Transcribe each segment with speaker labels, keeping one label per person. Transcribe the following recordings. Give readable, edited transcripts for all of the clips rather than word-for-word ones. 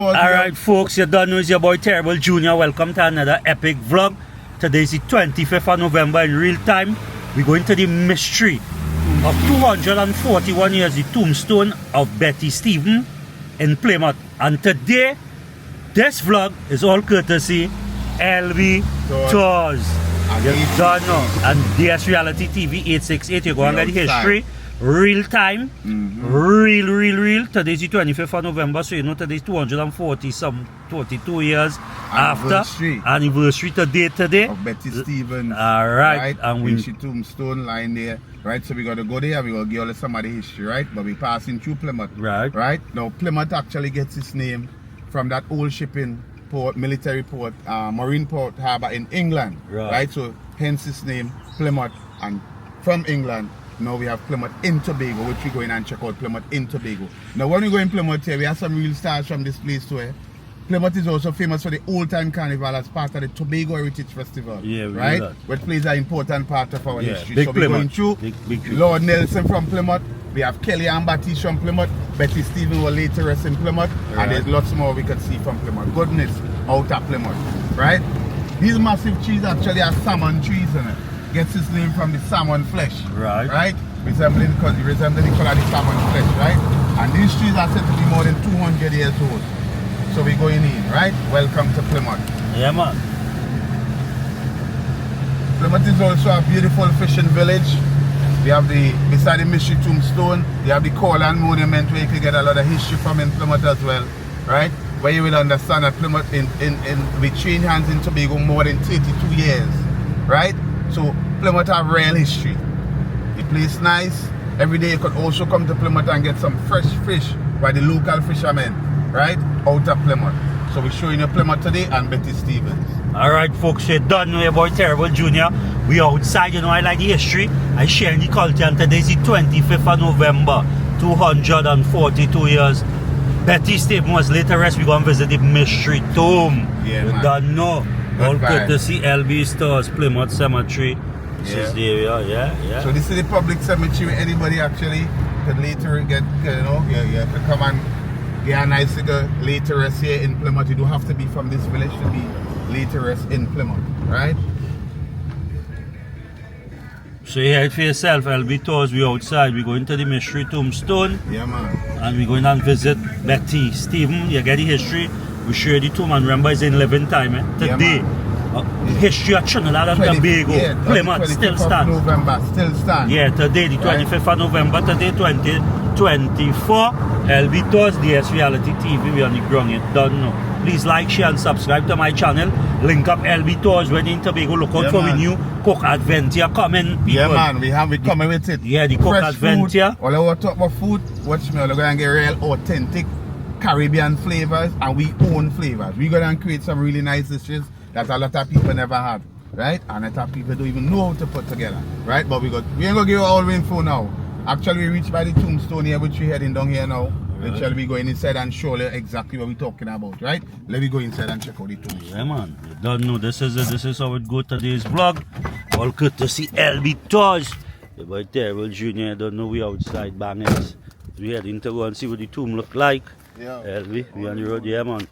Speaker 1: Alright folks, you done know it's your boy Terrible Jr. Welcome to another epic vlog. Today is the 25th of November in real time. We're going to the mystery of 241 years, the tombstone of Betty Steven in Plymouth. And today, this vlog is all courtesy LV Tours. You don't know. And DS Reality TV 868, you're going to get the history. Real time, real. Today's the 25th of November, so you know today's 242 years
Speaker 2: anniversary.
Speaker 1: After anniversary today
Speaker 2: of Betty Stevens.
Speaker 1: Alright, and we
Speaker 2: she tombstone line there. Right, so we gotta go there, we gotta give all some of the history, right? But we passing through Plymouth. Right? Now Plymouth actually gets its name from that old shipping port, military port, marine port harbour in England. Right? So hence its name Plymouth, and from England. Now we have Plymouth in Tobago, which we go in and check out Plymouth in Tobago. Now when we go in Plymouth here, we have some real stars from this place too. Plymouth is also famous for the old time carnival as part of the Tobago Heritage Festival. Yeah, right? Which plays an important part of our history.
Speaker 1: Big
Speaker 2: so
Speaker 1: we're
Speaker 2: going through
Speaker 1: big
Speaker 2: Lord Nelson from Plymouth. We have Kelly and Baptiste from Plymouth. Betty Stevens will later rest in Plymouth. And there's lots more we can see from Plymouth. Goodness out of Plymouth. Right? These massive trees actually are salmon trees in it. Gets its name from the salmon flesh. Right? Resembling the color of the salmon flesh, right? And these trees are said to be more than 200 years old. So we're going in, right? Welcome to Plymouth.
Speaker 1: Yeah, man.
Speaker 2: Plymouth is also a beautiful fishing village. We have beside the mystery tombstone, you have the Corland Monument where you can get a lot of history from in Plymouth as well, right? Where you will understand that Plymouth we train hands in Tobago more than 32 years, right? So Plymouth have real history. The place nice. Every day you could also come to Plymouth and get some fresh fish by the local fishermen, right? Out of Plymouth. So we're showing you Plymouth today and Betty Stevens.
Speaker 1: Alright folks, you done know your boy Terrible Jr. We outside, you know I like the history. I share the culture, and today's the 25th of November, 242 years. Betty Stevens was later rest. We're going to visit the mystery tomb.
Speaker 2: Yeah,
Speaker 1: you
Speaker 2: man.
Speaker 1: don't know. All courtesy LV Stores, Plymouth Cemetery. This is the area, yeah.
Speaker 2: So this is the public cemetery where anybody actually could later get, you could come and get a nice later rest here in Plymouth. You don't have to be from this village to be later rest in Plymouth, right?
Speaker 1: So you hear it for yourself, LV Tours. We outside, we going to the mystery tombstone.
Speaker 2: Yeah, man.
Speaker 1: And we're going and visit Betty Steven. You get the history. We share the tomb, and remember it's in living time. Today, history of Trinidad and Tobago, Plymouth still stands.
Speaker 2: November still stands.
Speaker 1: Yeah, today the 25th of November, today 2024. LV Tours, DS Reality TV, we on the ground, you don't know. Please like, share and subscribe to my channel. Link up LV Tours when in Tobago. Look out for the new cook adventure coming, people.
Speaker 2: Yeah, man, we coming with it.
Speaker 1: Yeah, the cook adventure.
Speaker 2: All I want to talk about food, watch me, we're going to get real authentic Caribbean flavors and we own flavors. We're going to create some really nice dishes that a lot of people never had, right? And a lot of people don't even know how to put together, right? But we ain't going to give you all the info now. Actually, we reached by the tombstone here, which we're heading down here now. Which shall we go inside and show you exactly what we're talking about, right? Let me go inside and check out the tombstone.
Speaker 1: Yeah, man. You don't know. This is how it go today's vlog. All good to see LB Tours. The boy Terrible Jr. Don't know we outside bangers. We heading to go and see what the tomb look like.
Speaker 2: Yeah.
Speaker 1: LB, we on the road, yeah, man.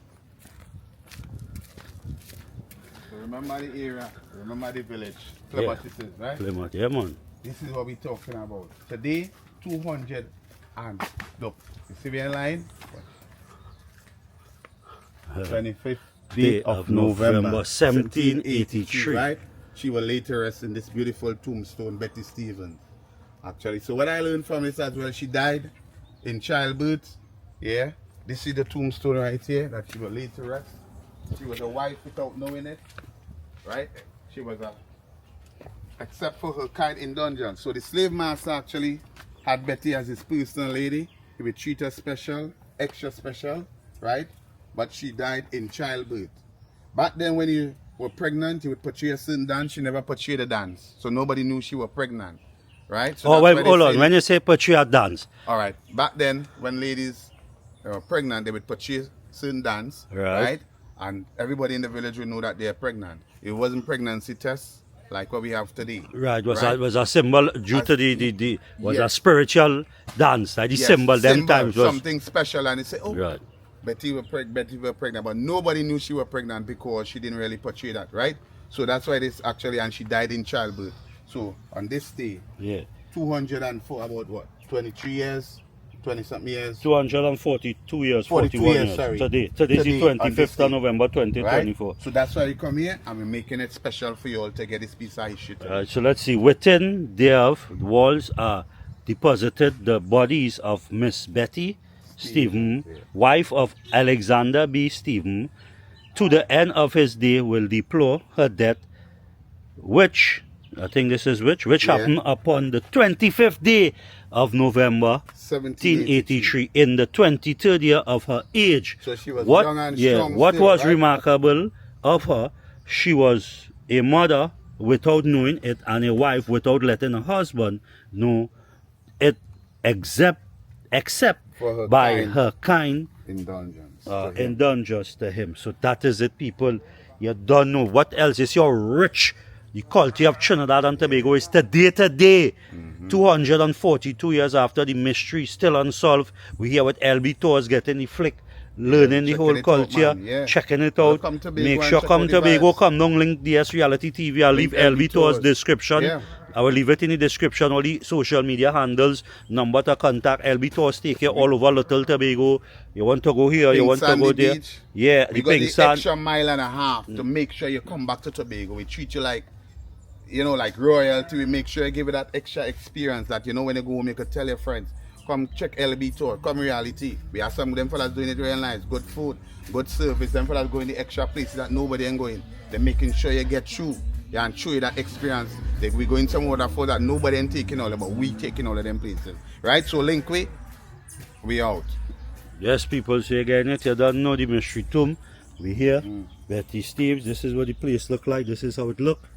Speaker 2: So remember the area, remember the village. Plymouth this is, right?
Speaker 1: Plymouth, yeah, man.
Speaker 2: This is what we're talking about. Today, 200 and look, you see me in line? 25th day of November 1783, right? She will later rest in this beautiful tombstone, Betty Stevens. Actually, so what I learned from this as well, she died in childbirth. Yeah, this is the tombstone right here that she will later rest. She was a wife without knowing it, right? She was except for her kind in dungeon. So the slave master actually had Betty as his personal lady. He would treat her special, extra special, right? But she died in childbirth. Back then when you were pregnant, you would portray a certain dance. She never portrayed a dance. So nobody knew she was pregnant, right? So
Speaker 1: wait, hold on. When you say portray a dance.
Speaker 2: All right. Back then, when ladies were pregnant, they would portray certain dance, right? And everybody in the village would know that they are pregnant. It wasn't pregnancy tests like what we have today.
Speaker 1: Right, was a symbol due to a spiritual dance, like the symbol them times was
Speaker 2: something special, and they say, oh, Betty was pregnant, but nobody knew she was pregnant because she didn't really portray that, right? So that's why this actually, and she died in childbirth. So on this day, 204, about what, 23 years, 20 something years,
Speaker 1: 242 years,
Speaker 2: 42
Speaker 1: 41
Speaker 2: years,
Speaker 1: years.
Speaker 2: sorry.
Speaker 1: Today's
Speaker 2: Today,
Speaker 1: the
Speaker 2: on this
Speaker 1: 25th of
Speaker 2: day,
Speaker 1: November 2024.
Speaker 2: right? So that's why we come here and we're making it special for you all to get this piece of history.
Speaker 1: So let's see, within thereof walls are deposited the bodies of Miss Betty Stephen, wife of Alexander B. Stephen. To the end of his day will deplore her death, which, I think this is which happened upon the 25th day of November 1783, in the 23rd year of her age.
Speaker 2: So she was young and strong.
Speaker 1: What
Speaker 2: still,
Speaker 1: was
Speaker 2: right?
Speaker 1: remarkable of her, she was a mother without knowing it, and a wife without letting her husband know it, except
Speaker 2: For her
Speaker 1: by her kind
Speaker 2: indulgence
Speaker 1: to him. So that is it, people. You don't know what else is your rich. The culture of Trinidad and Tobago is today. 242 years after the mystery still unsolved. We hear what LB Tours getting the flick, learning the whole culture, checking it out. Make sure come Tobago, come down, link DS Reality TV. I'll leave LB Tours description. I will leave it in the description, all the social media handles, number to contact. LB Tours take you all over Little Tobago. You want to go here, you want to go there.
Speaker 2: Beach.
Speaker 1: Yeah,
Speaker 2: we got the extra mile and a half to make sure you come back to Tobago. We treat you like, you know, like royalty. We make sure you give you that extra experience that, you know, when you go home, you could tell your friends, come check LB Tour, come Reality. We have some of them fellas doing it real nice. Good food, good service. Them fellas going the extra places that nobody ain't going. They're making sure you get through. Yeah, and show you that experience. Like we going somewhere that for that nobody ain't taking all of, but we taking all of them places. Right? So link we out.
Speaker 1: Yes, people, so again, if you don't know the mystery tomb, we here. Betty Steves, this is what the place look like. This is how it look.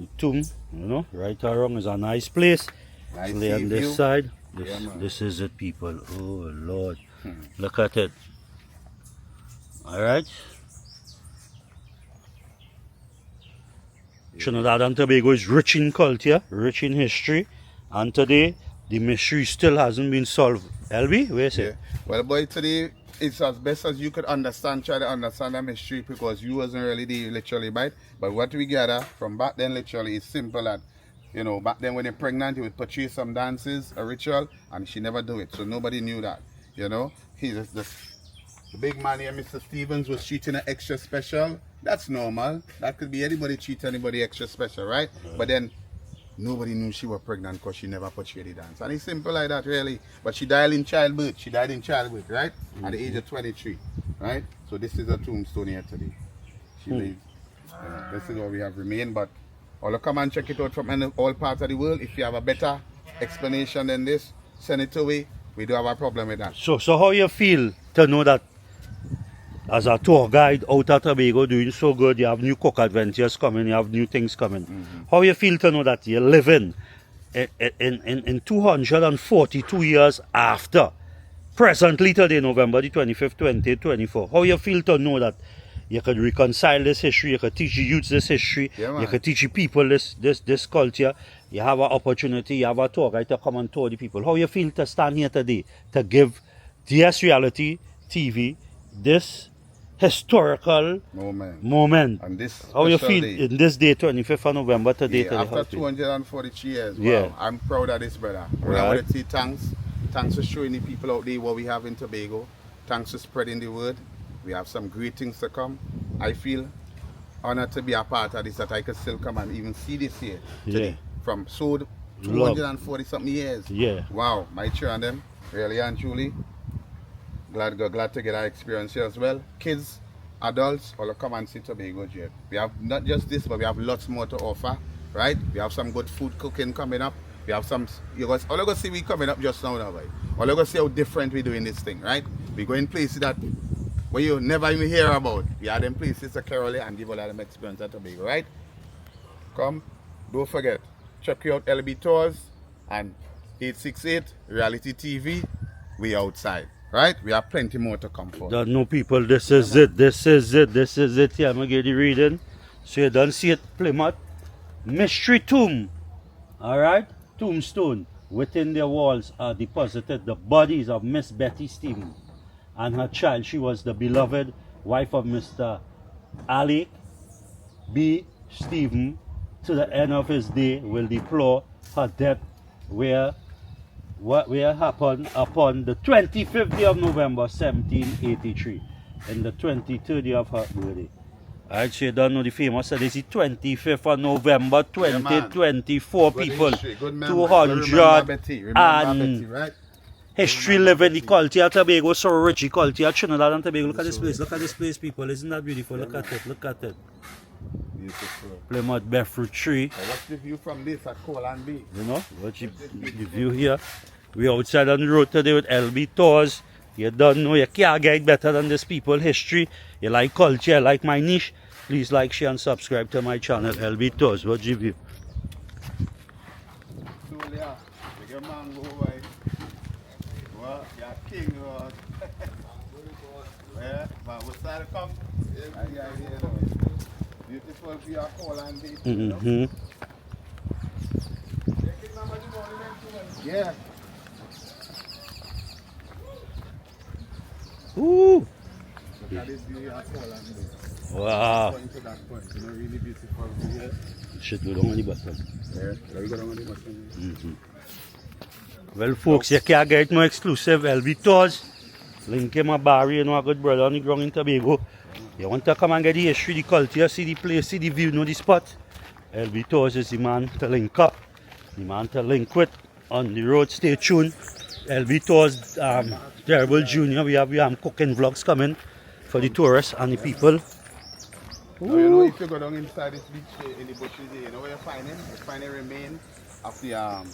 Speaker 1: The tomb, you know, right or wrong, is a nice place.
Speaker 2: Nice
Speaker 1: lay on this side.
Speaker 2: This
Speaker 1: is it, people. Oh Lord, look at it. All right. Trinidad and Tobago is rich in culture, rich in history, and today the mystery still hasn't been solved. LB, where is it?
Speaker 2: Well, boy, today it's as best as you could understand, try to understand the mystery, because you wasn't really there literally, right? But what we gather from back then literally is simple that, you know, back then when you're pregnant, you would purchase some dances, a ritual, and she never do it, so nobody knew that, you know. The big man here, Mr. Stevens, was treating her extra special. That's normal. That could be anybody treat anybody extra special, right? But then nobody knew she was pregnant because she never portrayed the dance. And it's simple like that, really. But she died in childbirth. She died in childbirth, right? At the age of 23, right? So this is a tombstone here today. She lived. This is what we have remained. But all come and check it out from all parts of the world. If you have a better explanation than this, send it away. We do have a problem with that.
Speaker 1: So how you feel to know that as a tour guide out of Tobago doing so good, you have new cook adventures coming, you have new things coming. How you feel to know that you're living in 242 years after, presently today, November the 25th, 2024. How you feel to know that you could reconcile this history, you could teach the youths this history, you could teach the people this culture. You have an opportunity, you have a tour guide to come and tour the people. How you feel to stand here today to give DS Reality TV this historical moment.
Speaker 2: And this
Speaker 1: how you feel
Speaker 2: day,
Speaker 1: in this day, 25th of November today?
Speaker 2: After 243 years, wow, I'm proud of this, brother. I want to say thanks for showing the people out there what we have in Tobago. Thanks for spreading the word. We have some great things to come. I feel honored to be a part of this, that I could still come and even see this here today. From 240 something years. Wow, my cheer on them, really and truly. Glad to get our experience here as well. Kids, adults, all come and see Tobago Jet. We have not just this, but we have lots more to offer, right? We have some good food cooking coming up. We have some, all you go see we coming up just now, right? All you go see how different we doing this thing, right? We go in places that where you never even hear about. We are them places to carol and give all of them experience at Tobago, right? Come, don't forget, check out LB Tours and 868 Reality TV. We outside. Right? We have plenty more to come for.
Speaker 1: Don't know, people, this is it. This is it. Yeah, I'm going to get the reading. So you don't see it, Plymouth. Mystery tomb. Alright? Tombstone. Within their walls are deposited the bodies of Miss Betty Stevens and her child. She was the beloved wife of Mr. Ali B. Stephen. To the end of his day will deplore her death, where happened upon the 25th day of November 1783, and the 23rd day of her birthday. Alright, so you don't know the famous, so this is 25th of November 2024,
Speaker 2: Good
Speaker 1: people.
Speaker 2: history, good memory.
Speaker 1: 200
Speaker 2: Betty,
Speaker 1: and
Speaker 2: Betty, right?
Speaker 1: history living, the culture of Tobago so rich, the culture of Trinidad and Tobago. Look at this place, look at this place, people. Isn't that beautiful? Look at it, look at it.
Speaker 2: Beautiful.
Speaker 1: Plymouth Bedfruit tree.
Speaker 2: What's the view from this at Colan Bay?
Speaker 1: You know, watch the view here. We outside on the road today with LB Tours. You don't know, you can't get better than this people history. You like culture, you like my niche. Please like, share and subscribe to my channel, LB Tours. Watch the view.
Speaker 2: King, but what's that come? Beautiful for your call and date. Yeah.
Speaker 1: Ooh.
Speaker 2: Look at this view your call and date.
Speaker 1: Wow.
Speaker 2: Going to that point, you know, really beautiful here.
Speaker 1: Should go down on the bottom.
Speaker 2: Yeah, we go down on the bottom.
Speaker 1: Well, folks, you can't get more exclusive LB Tours. Link him a Barry, you know, a good brother on the ground in Tobago. You want to come and get the history, the culture, see the place, see the view, know the spot. LB Tours is the man to link up, the man to link with on the road. Stay tuned. LB Tours, Terrible Junior, we have cooking vlogs coming for the tourists and the people.
Speaker 2: Now, you know, if you go down inside this beach in the bushes here, you know where you find him? You find a remain of the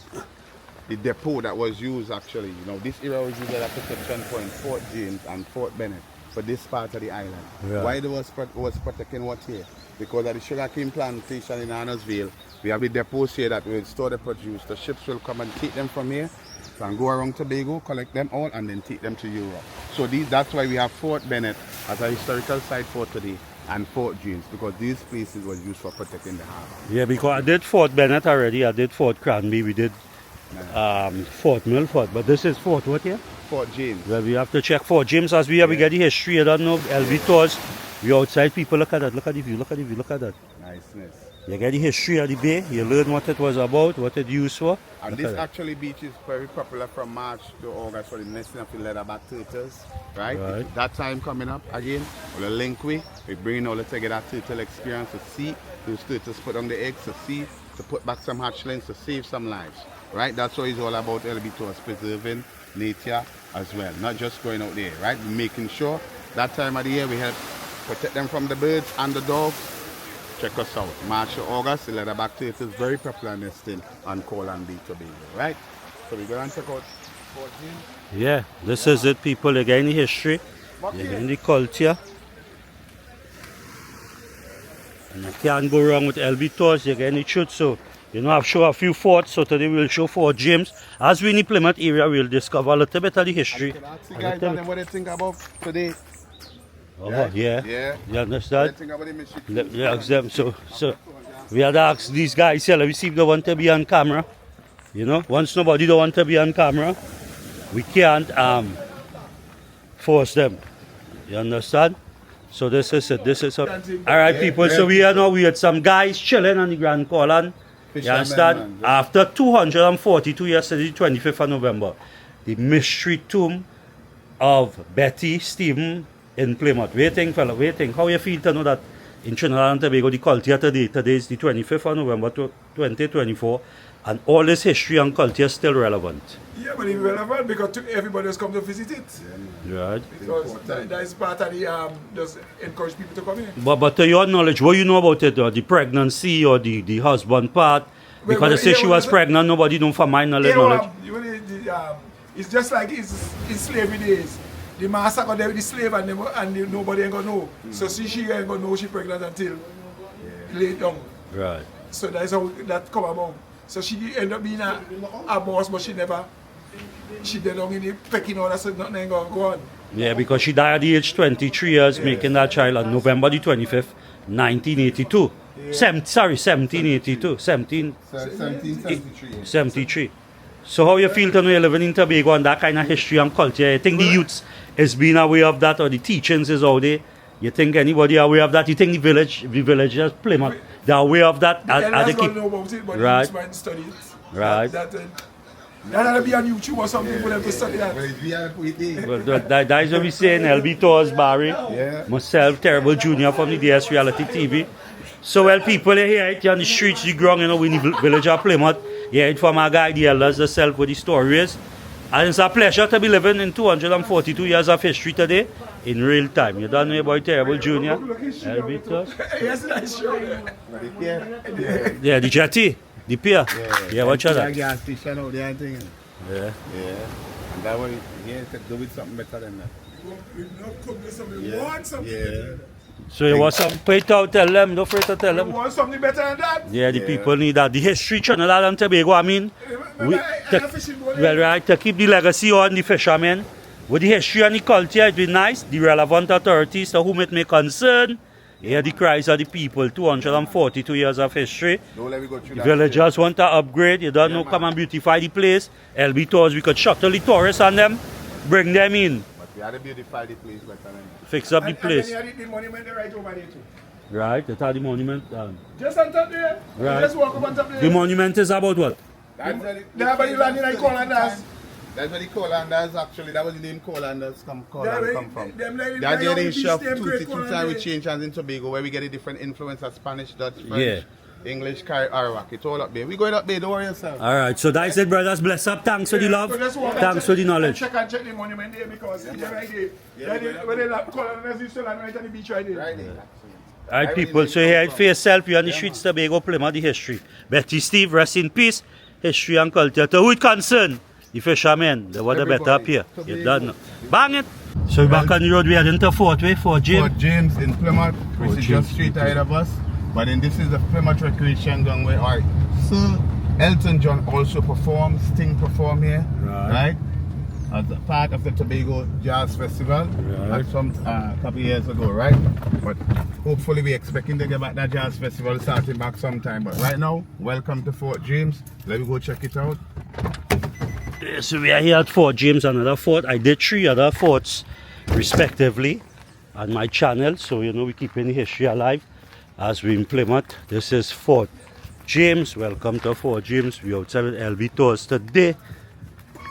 Speaker 2: depot that was used actually. You know, this area was used as a protection point, Fort James and Fort Bennett, for this part of the island.
Speaker 1: Yeah.
Speaker 2: Why they was protecting what here? Because at the sugarcane plantation in Annersville, we have the depots here that will store the produce. The ships will come and take them from here and go around Tobago, collect them all, and then take them to Europe. So that's why we have Fort Bennett as a historical site for today, and Fort James, because these places were used for protecting the harbour.
Speaker 1: Yeah, because I did Fort Bennett already, I did Fort Cranby, we did Fort Milford, but this is Fort what here?
Speaker 2: Fort James.
Speaker 1: Well, we have to check Fort James as we get the history. I don't know, LB Tours. We outside people, look at that, look at the view, look at the view, look at that.
Speaker 2: Niceness.
Speaker 1: You get the history of the bay, you learn what it was about, what it used for.
Speaker 2: And this actually beach is very popular from March to August for the nesting of the leatherback turtles, right? That time coming up again, we'll link we bring all to get that turtle experience to see those turtles put on the eggs, to see, to put back some hatchlings, to save some lives, right? That's what it's all about, LB Tours, preserving nature as well, not just going out there, right? Making sure that time of the year we help protect them from the birds and the dogs. Check us out, March to August, the leatherback turtle is very popular nesting on Colan Bay, Tobago, right? So we go and check out Fort James.
Speaker 1: Yeah, this is it, people. You're getting the history, you're getting the culture. And you can't go wrong with LB Tours, you're getting the truth. So, you know, I've shown a few forts, so today we'll show Fort James. As we in the Plymouth area, we'll discover a little bit of the history.
Speaker 2: Can I ask you guys what they think about today?
Speaker 1: Oh, yeah. You understand?
Speaker 2: What do you think about the mystery?
Speaker 1: Let me ask them. So we had to ask these guys here, let me see if they want to be on camera. You know, once nobody don't want to be on camera, we can't force them. You understand? So this is it, Alright, people, so we are now with some guys chilling on the Grand Colan. You understand? After 242 years, the 25th of November, the mystery tomb of Betty Stephen in Plymouth. Waiting, fella, waiting. How you feel to know that in Trinidad and Tobago, the culture today is the 25th of November 2024, and all this history and culture is still relevant?
Speaker 3: Yeah, but it's relevant because everybody has come to visit it.
Speaker 1: Right.
Speaker 3: Because that is part of the, just encourage people to come in.
Speaker 1: But to your knowledge, what you know about it, or the pregnancy or the husband part? Because they say she was pregnant, nobody know from my knowledge.
Speaker 3: It's just like it's slavery days. The master got there with the slave and nobody ain't gonna know. So she ain't gonna know she's pregnant until late down.
Speaker 1: Right.
Speaker 3: So that's how that come about. So she ended up being a boss, but she did not in the pecking order, so nothing ain't gonna go on.
Speaker 1: Yeah, because she died at the age 23 years, making that child on November the 25th, 1982. 1782. 1773. So how you feel to know you're living in Tobago and that kind of history and culture? I think the youths is being aware of that, or the teachings is out there? You think anybody aware of that? You think the villagers Plymouth, they're aware of that?
Speaker 3: The
Speaker 1: Are they
Speaker 3: elders
Speaker 1: keep...
Speaker 3: don't know about it, but
Speaker 1: Right.
Speaker 3: the might study it.
Speaker 1: Right.
Speaker 3: That ought to be on YouTube or something for them to study that.
Speaker 1: Well, that is what we saying. LB Tours, Barry, myself, Terrible Junior from the DS Reality TV. So, well, people are here out on the streets, the ground, you know, in the village of Plymouth. Yeah, it from our guy, the elders, themselves, with the stories. And it's a pleasure to be living in 242 years of history today in real time. You don't know about Terrible Junior? LB Tours.
Speaker 3: Yes, that's true.
Speaker 1: Yeah, the jetty, the pier. Yeah, watch out.
Speaker 2: That gas station out there, I think.
Speaker 1: Yeah.
Speaker 2: Yeah. And that one, yeah, could do with something better than that.
Speaker 3: We want something
Speaker 2: Yeah.
Speaker 3: better.
Speaker 1: So you want some pay out, tell them, don't afraid to tell
Speaker 3: We
Speaker 1: them.
Speaker 3: want something better than that.
Speaker 1: Yeah, the people need that. The history channel and Tobago, I mean. Well, right, to keep the legacy on the fishermen. With the history and the culture, it be nice. The relevant authorities to whom it may concern. Hear the cries of the people. 242 years of history.
Speaker 2: Don't let me go through
Speaker 1: The
Speaker 2: that.
Speaker 1: villagers want to upgrade. You don't know,
Speaker 2: man.
Speaker 1: come and beautify the place. LB Tours, we could shuttle the tourists on them. Bring them in.
Speaker 2: But we had to beautify the place better than
Speaker 1: Fix up the
Speaker 3: And
Speaker 1: place.
Speaker 3: then you had the monument right over there too.
Speaker 1: Right, that's how the monument.
Speaker 3: Just on top there.
Speaker 1: Right.
Speaker 3: Just walk up on top there.
Speaker 1: The monument is about what?
Speaker 2: That's where the-
Speaker 3: There by the land in Colanders.
Speaker 2: That's where the Colanders actually, that was the name Colanders come from.
Speaker 3: Them like
Speaker 2: That
Speaker 3: the
Speaker 2: generation of
Speaker 3: beach, them great
Speaker 2: two time we
Speaker 3: Colanders.
Speaker 2: change hands in Tobago where we get a different influence of Spanish, Dutch, French,
Speaker 1: Yeah.
Speaker 2: English, Arawak. It's all up there. We going up there, don't worry yourself.
Speaker 1: All right, so that's it, brothers. Bless up. Thanks for the love.
Speaker 3: So just walk and
Speaker 1: Thanks
Speaker 3: check-
Speaker 1: for the knowledge.
Speaker 3: Check the monument there because it's right there. Where they Colanders used to land right on the beach right there.
Speaker 2: Right there.
Speaker 1: All right, people. So here for yourself, you're on the streets of Tobago, Plymouth, the history. Betty Steve, rest in peace. History and culture. To who it concern? The fishermen. They want the better up here. You don't know. Bang it. So we're back on the road. We heading to Fort Way, Fort James.
Speaker 2: Fort James in Plymouth, which
Speaker 1: Fort
Speaker 2: is
Speaker 1: James.
Speaker 2: just straight ahead of us. But then this is the Plymouth Recreation Ground where Sir Elton John also performed, Sting performed here, right? As a part of the Tobago Jazz Festival, right, some couple years ago, right? But hopefully we're expecting to get back that Jazz Festival starting back sometime. But right now, welcome to Fort James. Let me go check it out.
Speaker 1: So we are here at Fort James, another fort. I did 3 other forts, respectively, on my channel. So, you know, we're keeping the history alive as we in Plymouth. This is Fort James. Welcome to Fort James. We're outside with LB Tours today.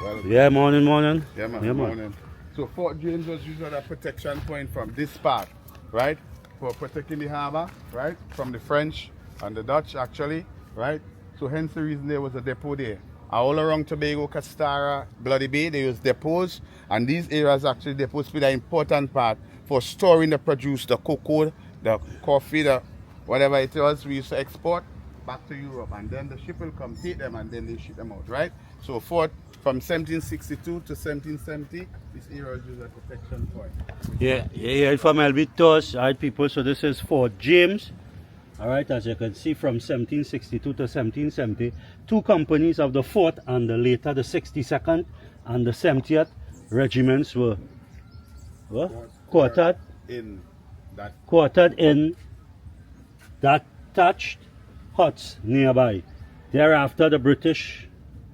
Speaker 2: Well,
Speaker 1: Yeah, morning.
Speaker 2: Yeah, man. Morning. So Fort James was used as a protection point from this part, right? For protecting the harbour, right? From the French and the Dutch, actually, right? So hence the reason there was a depot there. All around Tobago, Castara, Bloody Bay, there was depots, and these areas actually depots play an important part for storing the produce, the cocoa, the coffee, the whatever it was we used to export back to Europe, and then the ship will come take them and then they ship them out, right? So Fort from 1762 to 1770, this area is used as a protection point.
Speaker 1: Yeah, from LB Tours. All right, people. So this is Fort James. All right, as you can see, from 1762 to 1770, 2 companies of the 4th and the later the 62nd and the 70th regiments were quartered
Speaker 2: In
Speaker 1: that thatched huts nearby. Thereafter, the British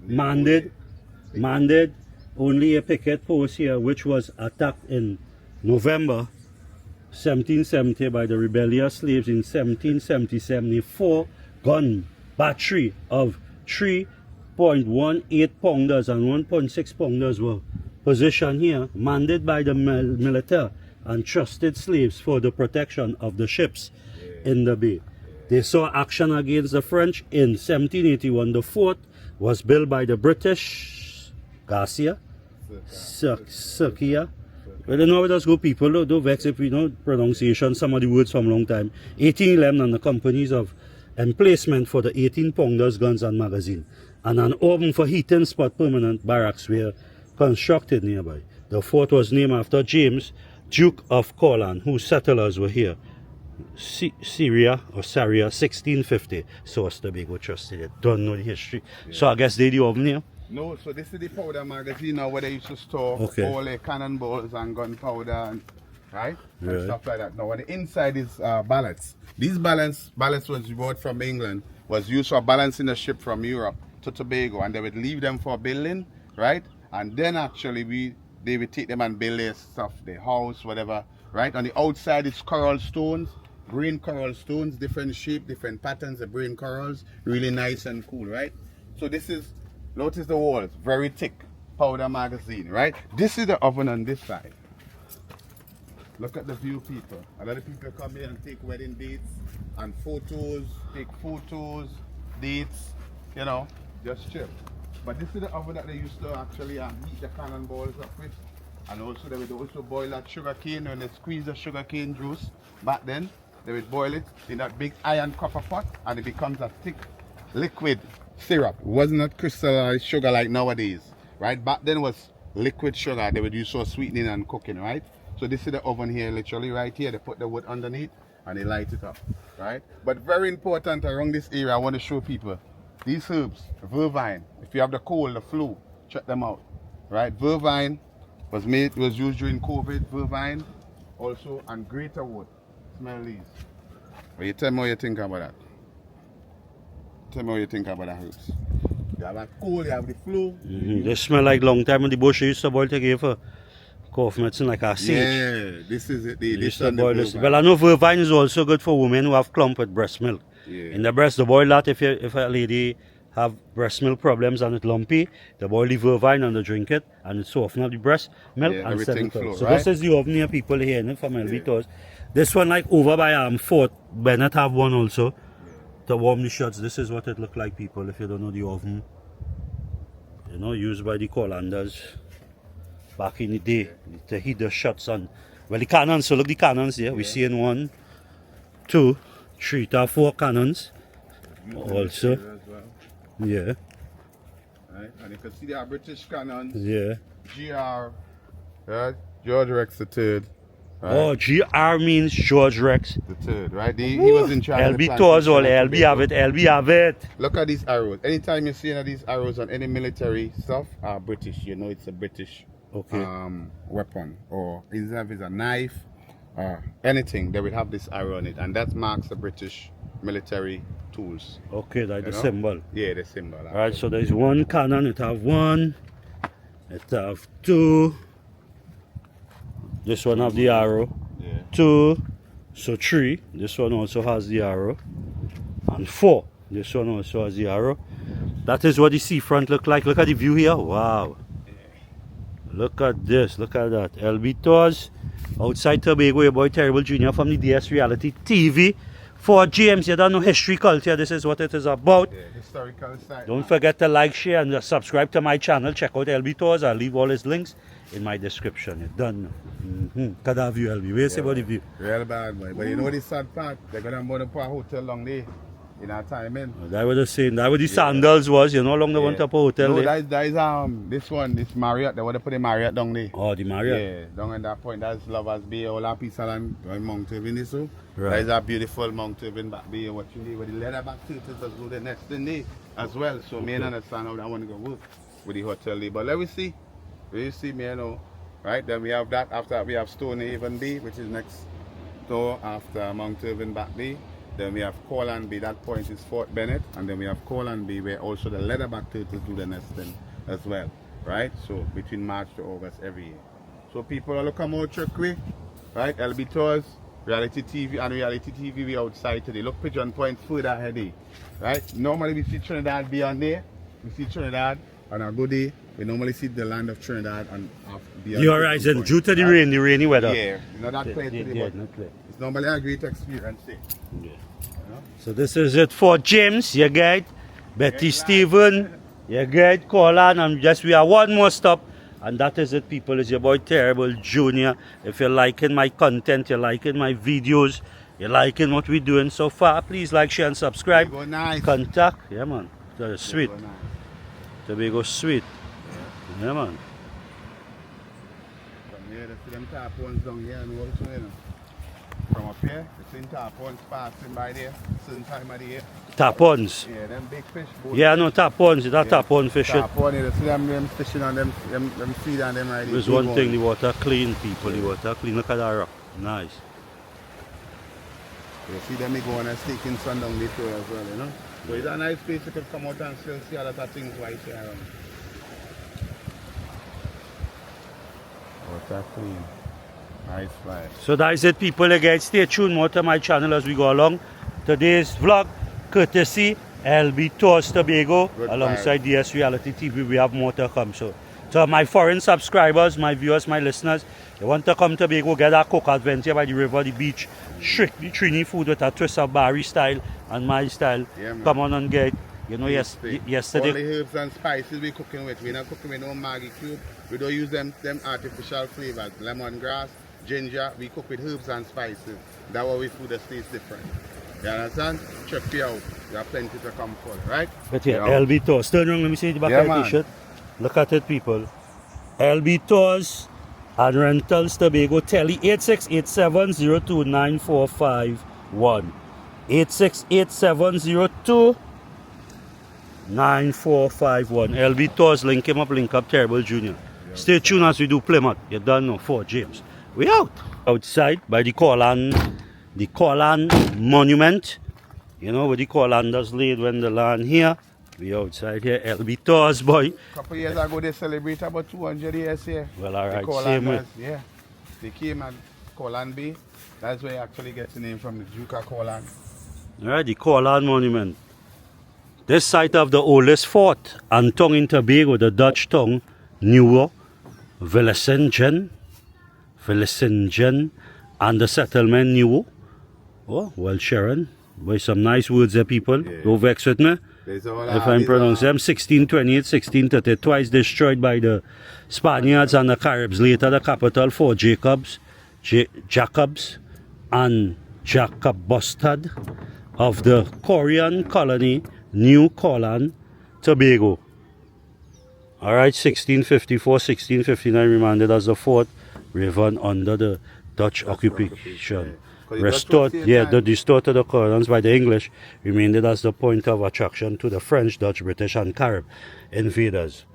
Speaker 1: mandate only a picket post here, which was attacked in November 1770 by the rebellious slaves. In 1777, a 4-gun battery of 3.18 pounders and 1.6 pounders were positioned here, manned by the military and trusted slaves for the protection of the ships in the bay. They saw action against the French in 1781. The fort was built by the British Garcia, Circia. Well, you know, with us good people, don't vex if we know pronunciation, some of the words from long time. 1811, and the companies of emplacement for the 18-pounders guns and magazine, and an oven for heating spot permanent barracks were constructed nearby. The fort was named after James, Duke of Corlan, whose settlers were here. Syria, 1650. So as Tobago trusted it. Don't know the history. Yeah. So I guess they the oven here.
Speaker 2: No, so this is the powder magazine now where they used to store all the cannonballs and gunpowder and and stuff like that. Now on the inside is ballots. These ballots was brought from England, was used for balancing the ship from Europe to Tobago, and they would leave them for building, right? And then actually we they will take them and build their stuff, their house, whatever, right? On the outside, it's coral stones, green coral stones, different shape, different patterns of green corals, really nice and cool, right? So this is, notice the walls, very thick, powder magazine, right? This is the oven on this side. Look at the view, people. A lot of people come here and take wedding dates and photos, take photos, dates, you know, just chill. But this is the oven that they used to actually heat the cannonballs up with. And also they would also boil that sugar cane when they squeeze the sugar cane juice. Back then, they would boil it in that big iron copper pot and it becomes a thick liquid syrup. It wasn't a crystallized sugar like nowadays, right? Back then it was liquid sugar. They would use for sweetening and cooking, right? So this is the oven here, literally right here. They put the wood underneath and they light it up, right? But very important around this area, I want to show people these herbs, vervine. If you have the cold, the flu, check them out, right? Vervine was used during COVID. Vervine also, and greater wood. Smell these. Well, you tell me what you think about that. Tell me what you think about the herbs. You have a cold, you have the flu.
Speaker 1: They smell like long time when the bush used to boil together for cough medicine like a sage.
Speaker 2: Yeah, this is it. This
Speaker 1: Well, I know vervine is also good for women who have clump with breast milk.
Speaker 2: Yeah.
Speaker 1: In the breast, they boil that if a lady have breast milk problems and it's lumpy, they boil the vervine and they drink it and it soften up the breast milk and set it up. So
Speaker 2: right?
Speaker 1: this is the oven here, people here from LB Tours. This one like over by Fort Bennett have one also to warm the shots. This is what it look like, people, if you don't know the oven. You know, used by the Colanders back in the day to heat the shots on. Well, the cannons, so look the cannons here. We see in 1, 2, 3 to 4 cannons. Also. Yeah.
Speaker 2: Right, and you can see there are British cannons.
Speaker 1: Yeah.
Speaker 2: GR, right? George Rex III. Right?
Speaker 1: Oh, GR means George Rex.
Speaker 2: The third, right? He was in charge.
Speaker 1: LB Tours all, LB have it, LB have it.
Speaker 2: Look at these arrows. Anytime you see any of these arrows on any military stuff, are British. You know it's a British weapon. Or even if it's a knife, anything, they will have this arrow on it. And that marks the British military tools.
Speaker 1: Okay, that's the symbol.
Speaker 2: Yeah, the symbol.
Speaker 1: Alright, so there's one cannon, it have 1, it have 2. This one have the arrow.
Speaker 2: Yeah.
Speaker 1: 2, so 3. This one also has the arrow. And 4. This one also has the arrow. That is what the seafront look like. Look at the view here. Wow. Look at this. Look at that. LB Tours. Outside Tobago, your boy Terrible Jr. from the DS Reality TV. For James, you don't know history, culture. This is what it is about.
Speaker 2: Yeah, historical side.
Speaker 1: Don't forget to like, share, and subscribe to my channel. Check out LB Tours. I'll leave all his links in my description. You're done. Can I have you, LB? Where's about the view?
Speaker 2: Real bad, boy. But you know the sad part? They're going to mount up a hotel long day in our time, man.
Speaker 1: That was the same. That was the sandals was. You know how long they went up a hotel
Speaker 2: no,
Speaker 1: there?
Speaker 2: that is this one, this Marriott. They want to put the Marriott down there.
Speaker 1: Oh, the Marriott?
Speaker 2: Yeah, down at that point. That's Lovers Bay, all that piece of land, Mount Irving, so.
Speaker 1: Right.
Speaker 2: That is a beautiful Mount Irving back there, what you need with the leatherback turtles as well the next day as well. So me and understand how I want to go work with the hotel there. But let me see. We see me, you know. Right, then we have that. After that we have Stonehaven Bay, which is next door after Mount Irving back there. Then we have Coland Bay, that point is Fort Bennett. And then we have Coland Bay where also the leatherback turtles do the nesting as well. Right, so between March to August every year. So people are looking more trickery. Right, LB Tours, Reality TV, and Reality TV we outside today. Look, Pigeon Point further ahead there. Right, normally we see Trinidad beyond there. We see Trinidad on a good day. We normally see the land of Trinidad and beyond.
Speaker 1: The horizon due to the rain, the rainy weather.
Speaker 2: Yeah, you know that clear today, but
Speaker 1: not clear.
Speaker 2: it's normally a great experience.
Speaker 1: Yeah. So this is it for James, your guide, Betty Stephen, your guide Colin, and just we have one more stop, and that is it, people. It's your boy Terrible Junior. If you're liking my content, you're liking my videos, you're liking what we're doing so far, please like, share, and subscribe.
Speaker 2: Nice.
Speaker 1: Contact, yeah man, sweet. Tobago sweet. Yeah, man.
Speaker 2: From here, they see them tarpons down here and also, you know. From up here, they see tarpons passing by there, certain time of the year.
Speaker 1: Tarpons?
Speaker 2: Yeah, them big fish.
Speaker 1: Yeah, no, tarpons. That tarpon fishing.
Speaker 2: Tarpon, you see them fishing on them feed on them right there.
Speaker 1: There's one thing, the water clean, people. The water clean. Look at that rock. Nice.
Speaker 2: You see them go on and sneaking sun down this way as well, you know. So it's a nice place you can come out and still see a lot of things white here around. Water clean. Nice fly.
Speaker 1: So that is it, people. Again, stay tuned more to my channel as we go along. Today's vlog, courtesy LB Tours Tobago,
Speaker 2: Good
Speaker 1: alongside DS Reality TV. We have more to come. So to my foreign subscribers, my viewers, my listeners, you want to come to Tobago, get a cook adventure by the river, the beach, strictly Trini food with a twist of Barry style and my style.
Speaker 2: Yeah, man.
Speaker 1: Come on and get. You know, yesterday.
Speaker 2: All the herbs and spices we cooking with. We're not cooking with no Maggi cube. We don't use them artificial flavors. Lemongrass, ginger. We cook with herbs and spices. That's why we food tastes different. You understand? Check it out. You have plenty to come for, right?
Speaker 1: But yeah, LB Tours. Turn around, let me see the back of the t-shirt. Look at it, people. LB Tours and Rentals Tobago. Tele 8687029451. 8687029451. LB Tours, link him up, link up Terrible Junior. Stay tuned as we do Plymouth. You don't know, Fort James. We out. Outside by the Corland Monument. You know where the Corlanders laid when they land here. We outside here, LB Tours, boy.
Speaker 2: A couple years ago they celebrate about 200 years here.
Speaker 1: Well, alright,
Speaker 2: same way. Yeah. They came at Corland Bay. That's where it actually gets the name from, the Duke of Corland.
Speaker 1: Alright, the Corland Monument. This site of the oldest fort and tongue in Tobago, the Dutch tongue, Nieuwe, Villesingen, and the settlement Nieuwe. Oh, well, Sharon, boy, some nice words there, people.
Speaker 2: Yeah.
Speaker 1: Don't vex with me. If I'm pronouncing them, 1628, 1630, twice destroyed by the Spaniards and the Caribs. Later, the capital for Jacobs and Jacobustad of the Korean colony New Corland, Tobago. Alright, 1654, 1659 remanded as the fort, Raven under the Dutch occupation. Restored, the distorted occurrence by the English remained as the point of attraction to the French, Dutch, British and Carib invaders.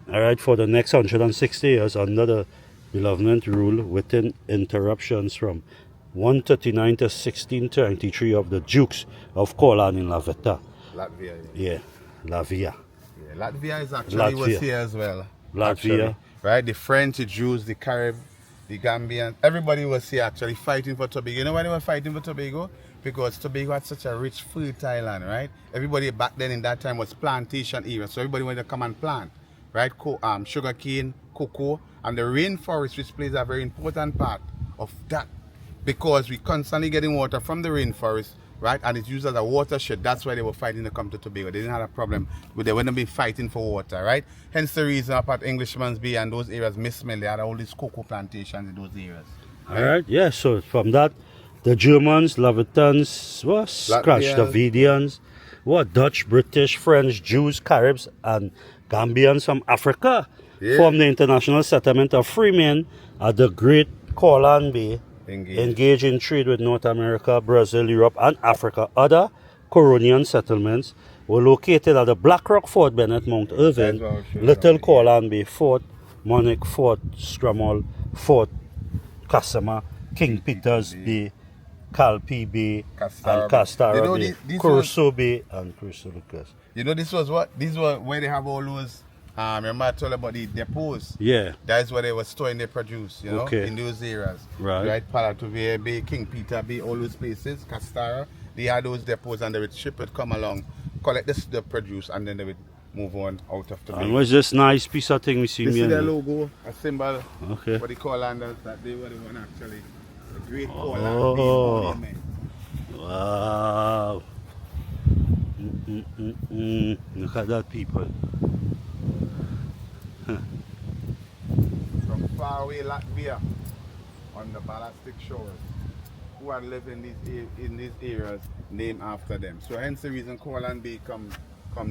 Speaker 1: Alright, for the next 160 years under the benevolent rule within interruptions from 139 to 1623 of the Dukes of Corland in Latvia.
Speaker 2: Latvia.
Speaker 1: Yeah, Latvia.
Speaker 2: Yeah, Latvia is actually was here as well.
Speaker 1: Latvia.
Speaker 2: Actually, right? The French, the Jews, the Carib, the Gambian, everybody was here actually fighting for Tobago. You know why they were fighting for Tobago? Because Tobago had such a rich, fertile land, right? Everybody back then in that time was plantation era, so everybody wanted to come and plant, right? Sugar cane, cocoa, and the rainforest, which plays a very important part of that, because we constantly getting water from the rainforest, right? And it's used as a watershed. That's why they were fighting to come to Tobago. They didn't have a problem, but they wouldn't be fighting for water, right? Hence the reason up at Englishman's Bay and those areas, Miss Mill, they had all these cocoa plantations in those areas.
Speaker 1: Right? Alright, yeah, so from that, the Germans, Lavitans, scratch the Vidians, Dutch, British, French, Jews, Caribs, and Gambians from Africa formed the international settlement of free men at the Great Corland Bay. Engage in trade with North America, Brazil, Europe, and Africa. Other Coronian settlements were located at the Black Rock Fort, Bennett, Mount Irving, Little Corland Bay, Fort Monarch, Fort Scramble, Fort Cassama, King Peter's Bay, Calpe Bay, and Castara Bay, Curacao Bay, and Curacao Lucas.
Speaker 2: You know, this was what? These were where they have all those. Remember I told about the depots?
Speaker 1: Yeah.
Speaker 2: That's where they were storing their produce, you know, in those areas. Right. Palatuvia Bay, King Peter Bay, all those places, Castara, they had those depots and they would ship it, come along, collect the produce, and then they would move on out of the bay.
Speaker 1: And what's this nice piece of thing we see?
Speaker 2: This is their logo, a symbol
Speaker 1: for
Speaker 2: the Corlanders, that they were the one actually, the Great Corland Bay Monument.
Speaker 1: Wow. Look at that, people.
Speaker 2: From far away Latvia on the Baltic shores, who had lived in these areas named after them. So hence the reason Corland Bay come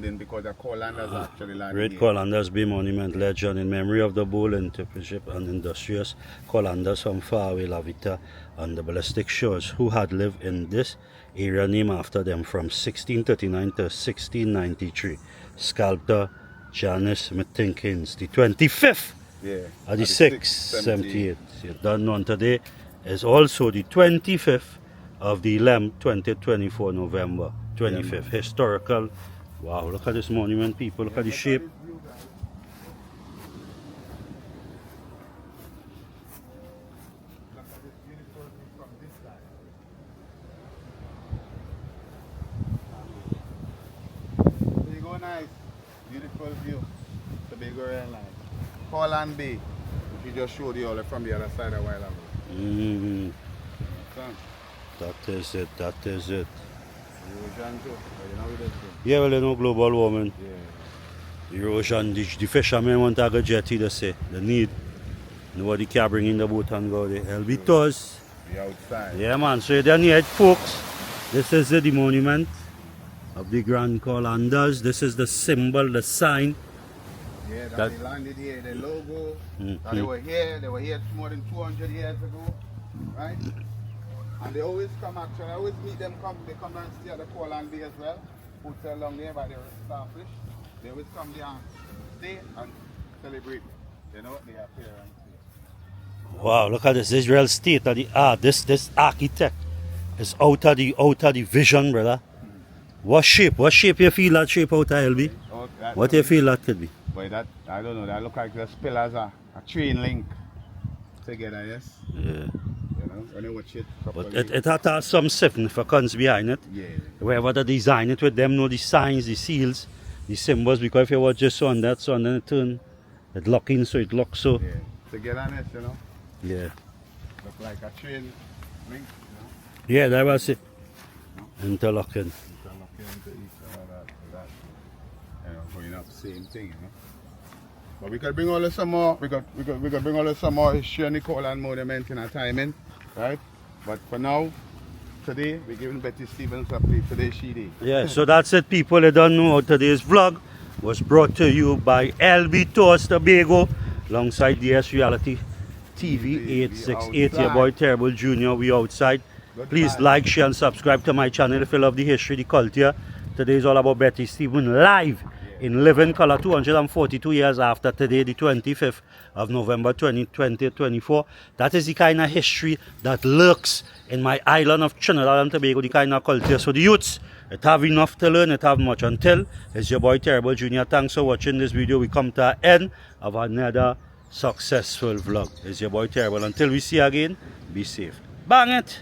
Speaker 2: in, because the Corlanders actually landed
Speaker 1: Great
Speaker 2: here.
Speaker 1: Corlanders Bay Monument legend in memory of the bold entrepreneurship and industrious Corlanders from far away Latvia on the Baltic shores, who had lived in this area named after them from 1639 to 1693. Sculptor Janice Mitinkins, the 25th of the 678. You don't know, today is also the 25th of the 11th, 2024 November 25th. Historical. Wow, look at this monument, people. Look at the shape.
Speaker 2: Beautiful view. Tobago airline. Holland Bay. We just showed you all from the other side a while ago.
Speaker 1: Mm.
Speaker 2: So,
Speaker 1: That is it, that is it.
Speaker 2: erosion too. But you know what it is.
Speaker 1: Yeah, well, you know, global warming.
Speaker 2: Yeah.
Speaker 1: Erosion, the fishermen want to go jetty, they say. They need. Nobody can bring in the boat and go there. It'll be toast.
Speaker 2: The outside.
Speaker 1: Yeah, man. So then here, folks, this is the monument of the Grand Colanders. This is the symbol, the sign.
Speaker 2: Yeah,
Speaker 1: That-
Speaker 2: that they landed here, the logo. That they were here more than 200 years ago, right? And they always come actually, I always meet them they come and stay at the Coland Bay as well. Hotel along there by the starfish. They always come there and stay and celebrate. You know what they have here and see.
Speaker 1: Wow, look at this Israel state of the art. This architect is out of the vision, brother. What shape you feel that shape out of LB?
Speaker 2: Oh,
Speaker 1: What do you feel that could be?
Speaker 2: But that, I don't know, that look like those pillars are a train link together, yes?
Speaker 1: Yeah.
Speaker 2: You know, when you watch it properly.
Speaker 1: But it had to have some significance behind it.
Speaker 2: Yeah.
Speaker 1: Whoever they design it with them know the signs, the seals, the symbols, because if you watch just on that, so and then it turn, it lock in, so it locks so.
Speaker 2: Yeah. Togetherness, you know?
Speaker 1: Yeah.
Speaker 2: Look like a train link,
Speaker 1: Yeah, that was it. Interlocking.
Speaker 2: you can look into each other that. You know, going up the same thing, you know. But we could bring all some more, we could bring all some more history on the Coland Monument in our timing, right? But for now, today, we're giving Betty Stevens update. Today's she day.
Speaker 1: Yeah, so that's it, people. You don't know, today's vlog was brought to you by LB Tours Tobago alongside DS Reality TV 868. Your boy Terrible Junior. We outside. Please like, share, and subscribe to my channel if you love the history, the culture. Today is all about Betty Stevens live in living color 242 years after today, the 25th of November 2024. That is the kind of history that lurks in my island of Trinidad and Tobago, the kind of culture. So the youths, it have enough to learn, it have much until. It's your boy Terrible Junior. Thanks for watching this video. We come to the end of another successful vlog. It's your boy Terrible. Until we see you again, be safe. Bang it!